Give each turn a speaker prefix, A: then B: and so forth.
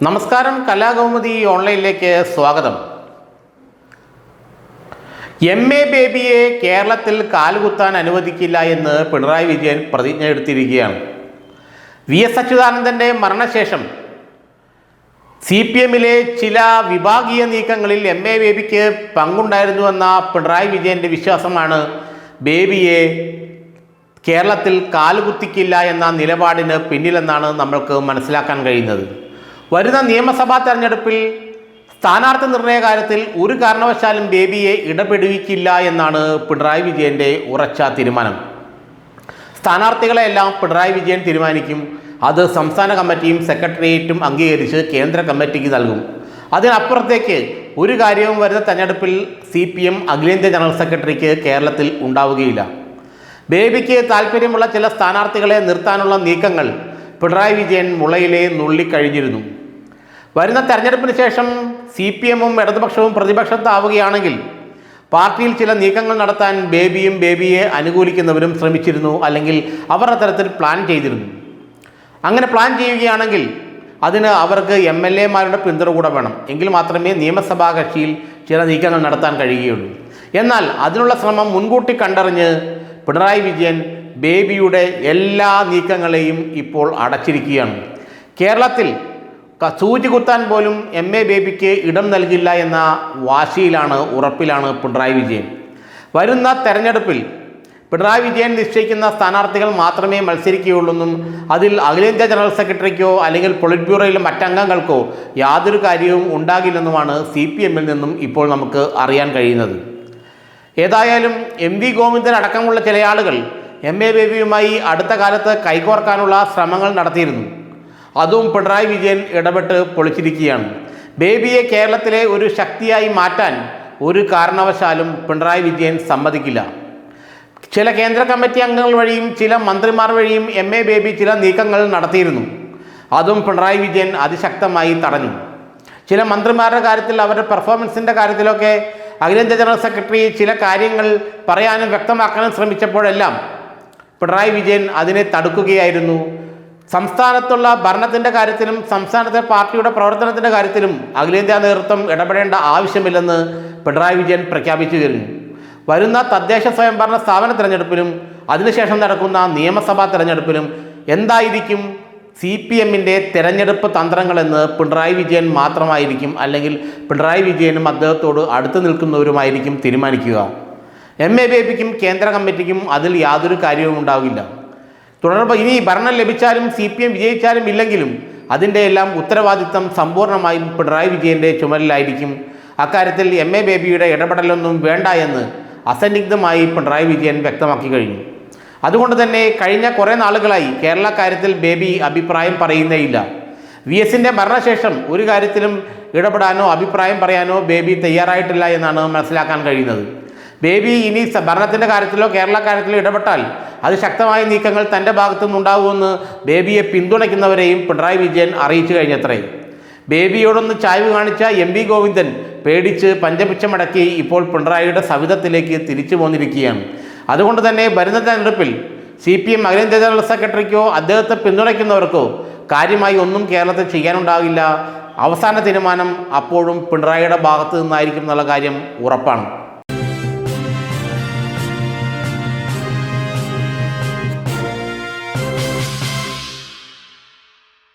A: നമസ്കാരം, കലാകൗമുദി ഓൺലൈനിലേക്ക് സ്വാഗതം. എം.എ. ബേബിയെ കേരളത്തിൽ കാലുകുത്താൻ അനുവദിക്കില്ല എന്ന് പിണറായി വിജയൻ പ്രതിജ്ഞ എടുത്തിരിക്കുകയാണ്. വി.എസ്. അച്യുതാനന്ദൻ്റെ മരണശേഷം CPM-ലെ ചില വിഭാഗീയ നീക്കങ്ങളിൽ എം.എ. ബേബിക്ക് പങ്കുണ്ടായിരുന്നുവെന്ന പിണറായി വിജയൻ്റെ വിശ്വാസമാണ് ബേബിയെ കേരളത്തിൽ കാലുകുത്തിക്കില്ല എന്ന നിലപാടിന് പിന്നിലെന്നാണ് നമ്മൾക്ക് മനസ്സിലാക്കാൻ കഴിയുന്നത്. വരുന്ന നിയമസഭാ തെരഞ്ഞെടുപ്പിൽ സ്ഥാനാർത്ഥി നിർണയ കാര്യത്തിൽ ഒരു കാരണവശാലും ബേബിയെ ഇടപെടുവിക്കില്ല എന്നാണ് പിണറായി വിജയൻ്റെ ഉറച്ച തീരുമാനം. സ്ഥാനാർത്ഥികളെല്ലാം പിണറായി വിജയൻ തീരുമാനിക്കും. അത് സംസ്ഥാന കമ്മിറ്റിയും സെക്രട്ടേറിയറ്റും അംഗീകരിച്ച് കേന്ദ്ര കമ്മിറ്റിക്ക് നൽകും. അതിനപ്പുറത്തേക്ക് ഒരു കാര്യവും വരുന്ന തെരഞ്ഞെടുപ്പിൽ CPM അഖിലേന്ത്യാ ജനറൽ സെക്രട്ടറിക്ക് കേരളത്തിൽ ഉണ്ടാവുകയില്ല. ബേബിക്ക് താല്പര്യമുള്ള ചില സ്ഥാനാർത്ഥികളെ നിർത്താനുള്ള നീക്കങ്ങൾ പിണറായി വിജയൻ മുളയിലെ നുള്ളിക്കഴിഞ്ഞിരുന്നു. വരുന്ന തെരഞ്ഞെടുപ്പിന് ശേഷം CPM-ഉം ഇടതുപക്ഷവും പ്രതിപക്ഷത്താവുകയാണെങ്കിൽ പാർട്ടിയിൽ ചില നീക്കങ്ങൾ നടത്താൻ ബേബിയെ അനുകൂലിക്കുന്നവരും ശ്രമിച്ചിരുന്നു, അല്ലെങ്കിൽ അവർ അത്തരത്തിൽ പ്ലാൻ ചെയ്തിരുന്നു. അങ്ങനെ പ്ലാൻ ചെയ്യുകയാണെങ്കിൽ അതിന് അവർക്ക് MLA-മാരുടെ പിന്തുണ കൂടെ വേണം. എങ്കിൽ മാത്രമേ നിയമസഭാ കക്ഷിയിൽ ചില നീക്കങ്ങൾ നടത്താൻ കഴിയുകയുള്ളൂ. എന്നാൽ അതിനുള്ള ശ്രമം മുൻകൂട്ടി കണ്ടറിഞ്ഞ് പിണറായി വിജയൻ ബേബിയുടെ എല്ലാ നീക്കങ്ങളെയും ഇപ്പോൾ അടച്ചിരിക്കുകയാണ്. കേരളത്തിൽ സൂചി കുത്താൻ പോലും എം.എ. ബേബിക്ക് ഇടം നൽകില്ല എന്ന ഉറപ്പിലാണ് പിണറായി വിജയൻ. വരുന്ന തെരഞ്ഞെടുപ്പിൽ പിണറായി വിജയൻ നിശ്ചയിക്കുന്ന സ്ഥാനാർത്ഥികൾ മാത്രമേ മത്സരിക്കുകയുള്ളൂന്നും അതിൽ അഖിലേന്ത്യാ ജനറൽ സെക്രട്ടറിക്കോ അല്ലെങ്കിൽ പൊളിറ്റ് ബ്യൂറോയിലെ മറ്റംഗങ്ങൾക്കോ യാതൊരു കാര്യവും ഉണ്ടാകില്ലെന്നുമാണ് CPM-ൽ നിന്നും ഇപ്പോൾ നമുക്ക് അറിയാൻ കഴിയുന്നത്. ഏതായാലും MV ഗോവിന്ദൻ അടക്കമുള്ള ചില ആളുകൾ എം.എ. ബേബിയുമായി അടുത്ത കാലത്ത് കൈകോർക്കാനുള്ള ശ്രമങ്ങൾ നടത്തിയിരുന്നു. അതും പിണറായി വിജയൻ ഇടപെട്ട് പൊളിച്ചിരിക്കുകയാണ്. ബേബിയെ കേരളത്തിലെ ഒരു ശക്തിയായി മാറ്റാൻ ഒരു കാരണവശാലും പിണറായി വിജയൻ സമ്മതിക്കില്ല. ചില കേന്ദ്ര കമ്മിറ്റി അംഗങ്ങൾ വഴിയും ചില മന്ത്രിമാർ വഴിയും എം.എ. ബേബി ചില നീക്കങ്ങൾ നടത്തിയിരുന്നു. അതും പിണറായി വിജയൻ അതിശക്തമായി തടഞ്ഞു. ചില മന്ത്രിമാരുടെ കാര്യത്തിൽ, അവരുടെ പെർഫോമൻസിൻ്റെ കാര്യത്തിലൊക്കെ അഖിലേന്ത്യാ ജനറൽ സെക്രട്ടറി ചില കാര്യങ്ങൾ പറയാനും വ്യക്തമാക്കാനും ശ്രമിച്ചപ്പോഴെല്ലാം പിണറായി വിജയൻ അതിനെ തടുക്കുകയായിരുന്നു. സംസ്ഥാനത്തുള്ള ഭരണത്തിൻ്റെ കാര്യത്തിലും സംസ്ഥാനത്തെ പാർട്ടിയുടെ പ്രവർത്തനത്തിൻ്റെ കാര്യത്തിലും അഖിലേന്ത്യാ നേതൃത്വം ഇടപെടേണ്ട ആവശ്യമില്ലെന്ന് പിണറായി വിജയൻ പ്രഖ്യാപിച്ചു കഴിഞ്ഞു. വരുന്ന തദ്ദേശ സ്വയംഭരണ സ്ഥാപന തിരഞ്ഞെടുപ്പിലും അതിനുശേഷം നടക്കുന്ന നിയമസഭാ തിരഞ്ഞെടുപ്പിലും എന്തായിരിക്കും CPM-ൻ്റെ തിരഞ്ഞെടുപ്പ് തന്ത്രങ്ങളെന്ന് പിണറായി വിജയൻ മാത്രമായിരിക്കും, അല്ലെങ്കിൽ പിണറായി വിജയനും അദ്ദേഹത്തോട് അടുത്ത് നിൽക്കുന്നവരുമായിരിക്കും തീരുമാനിക്കുക. എം.എ. ബേബിക്കും കേന്ദ്ര കമ്മിറ്റിക്കും അതിൽ യാതൊരു കാര്യവും ഉണ്ടാവില്ല. ഇനി ഭരണം ലഭിച്ചാലും CPM വിജയിച്ചാലും ഇല്ലെങ്കിലും അതിൻ്റെ എല്ലാം ഉത്തരവാദിത്തം സമ്പൂർണ്ണമായും പിണറായി വിജയൻ്റെ ചുമലിലായിരിക്കും. അക്കാര്യത്തിൽ എം.എ. ബേബിയുടെ ഇടപെടലൊന്നും വേണ്ട എന്ന് അസന്നിഗ്ധമായി പിണറായി വിജയൻ വ്യക്തമാക്കി കഴിഞ്ഞു. അതുകൊണ്ട് തന്നെ കഴിഞ്ഞ കുറേ നാളുകളായി കേരള കാര്യത്തിൽ ബേബി അഭിപ്രായം പറയുന്നേയില്ല. VS-ൻ്റെ മരണശേഷം ഒരു കാര്യത്തിലും ഇടപെടാനോ അഭിപ്രായം പറയാനോ ബേബി തയ്യാറായിട്ടില്ല എന്നാണ് മനസ്സിലാക്കാൻ കഴിയുന്നത്. ബേബി ഇനി ഭരണത്തിൻ്റെ കാര്യത്തിലോ കേരള കാര്യത്തിലോ ഇടപെട്ടാൽ അത് ശക്തമായ നീക്കങ്ങൾ തൻ്റെ ഭാഗത്തു നിന്നുണ്ടാകുമെന്ന് ബേബിയെ പിന്തുണയ്ക്കുന്നവരെയും പിണറായി വിജയൻ അറിയിച്ചു കഴിഞ്ഞത്രേ. ബേബിയോടൊന്ന് ചായ്വ് കാണിച്ച MV ഗോവിന്ദൻ പേടിച്ച് പഞ്ചപിച്ചമടക്കി ഇപ്പോൾ പിണറായിയുടെ സവിധത്തിലേക്ക് തിരിച്ചു പോന്നിരിക്കുകയാണ്. അതുകൊണ്ട് തന്നെ വരുന്ന തെരഞ്ഞെടുപ്പിൽ CPM അഖിലേന്ത്യാ ജനറൽ സെക്രട്ടറിക്കോ അദ്ദേഹത്തെ പിന്തുണയ്ക്കുന്നവർക്കോ കാര്യമായി ഒന്നും കേരളത്തിൽ ചെയ്യാനുണ്ടാകില്ല. അവസാന തീരുമാനം അപ്പോഴും പിണറായിയുടെ ഭാഗത്തു നിന്നായിരിക്കും എന്നുള്ള കാര്യം ഉറപ്പാണ്.